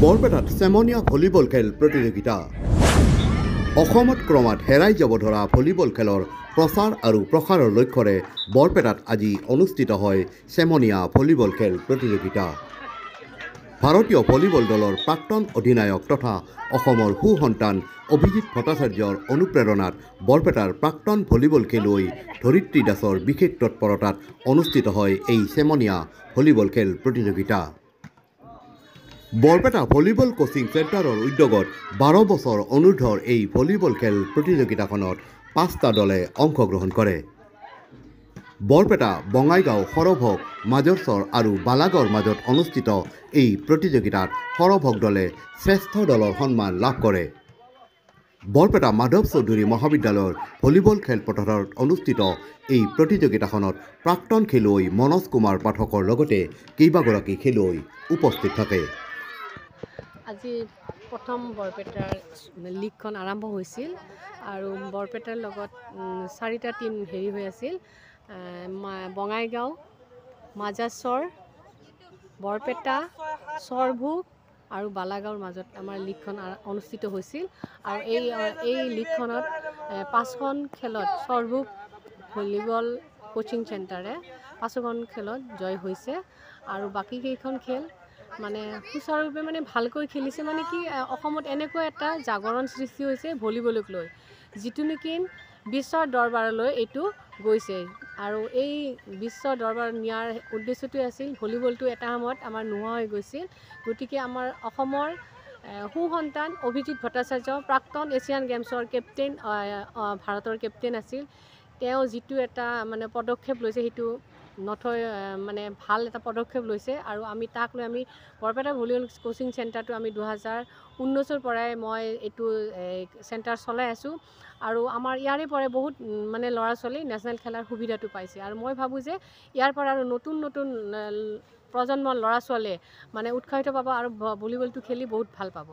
বৰপেটাত চেমনীয়া ভলীবল খেল প্ৰতিযোগিতা অসমত ক্ৰমাৎ হেৰাই যাব ধৰা ভলীবল খেলৰ প্ৰচাৰ আৰু প্ৰসাৰৰ লক্ষ্যৰে বৰপেটাত আজি অনুষ্ঠিত হয় চেমনীয়া ভলীবল খেল প্ৰতিযোগিতা। ভাৰতীয় ভলীবল দলৰ প্ৰাক্তন অধিনায়ক তথা অসমৰ সুসন্তান অভিজিত ভট্টাচাৰ্যৰ অনুপ্ৰেৰণাত বৰপেটাৰ প্ৰাক্তন ভলীবল খেলুৱৈ ধৰিত্ৰী দাসৰ বিশেষ তৎপৰতাত অনুষ্ঠিত হয় এই চেমনীয়া ভলীবল খেল প্ৰতিযোগিতা। বৰপেটা ভলীবল কোচিং চেণ্টাৰৰ উদ্যোগত 12 বছৰ অনুৰ্ধৰ এই ভলীবল খেল প্ৰতিযোগিতাখনত 5টা দলে অংশগ্ৰহণ কৰে। বৰপেটা, বঙাইগাঁও, সৰভোগ, মাজৰচৰ আৰু বালাগাঁৱৰ মাজত অনুষ্ঠিত এই প্ৰতিযোগিতাত সৰভোগ দলে শ্ৰেষ্ঠ দলৰ সন্মান লাভ কৰে। বৰপেটা মাধৱ চৌধুৰী মহাবিদ্যালয়ৰ ভলীবল খেলপথাৰত অনুষ্ঠিত এই প্ৰতিযোগিতাখনত প্ৰাক্তন খেলুৱৈ মনোজ কুমাৰ পাঠকৰ লগতে কেইবাগৰাকী খেলুৱৈ উপস্থিত থাকে। আজি প্ৰথম বৰপেটাৰ লীগখন আৰম্ভ হৈছিল আৰু বৰপেটাৰ লগত 4টা টিম হেৰি হৈ আছিল। বঙাইগাঁও, মাজাচৰ, বৰপেটা, সৰভোগ আৰু বালাগাঁৱৰ মাজত আমাৰ লীগখন অনুষ্ঠিত হৈছিল আৰু এই লীগখনত 5খন খেলত সৰভোগ ভলীবল কোচিং চেণ্টাৰে 5খন খেলত জয় হৈছে আৰু বাকী কেইখন খেল মানে সুচাৰুৰূপে মানে ভালকৈ খেলিছে। মানে কি অসমত এনেকুৱা এটা জাগৰণ সৃষ্টি হৈছে ভলীবলক লৈ, যিটো নেকি বিশ্বৰ দৰবাৰলৈ এইটো গৈছে আৰু এই বিশ্ব দৰবাৰ নিয়াৰ উদ্দেশ্যটোৱে আছিল ভলীবলটো এটা সময়ত আমাৰ নোহোৱা হৈ গৈছিল। গতিকে আমাৰ অসমৰ সুসন্তান অভিজিত ভট্টাচাৰ্য প্ৰাক্তন এছিয়ান গেমছৰ কেপ্টেইন, ভাৰতৰ কেপ্টেইন আছিল। তেওঁ যিটো এটা মানে পদক্ষেপ লৈছে সেইটো নথৈ মানে ভাল এটা পদক্ষেপ লৈছে আৰু তাক লৈ আমি বৰপেটা ভলীবল কোচিং চেণ্টাৰটো আমি 2019ৰ পৰাই মই এইটো চেণ্টাৰ চলাই আছোঁ আৰু আমাৰ ইয়াৰে পৰাই বহুত মানে ল'ৰা ছোৱালী নেশ্যনেল খেলাৰ সুবিধাটো পাইছে আৰু মই ভাবোঁ যে ইয়াৰ পৰা আৰু নতুন প্ৰজন্মৰ ল'ৰা ছোৱালীয়ে মানে উৎসাহিত পাব আৰু ভলীবলটো খেলি বহুত ভাল পাব।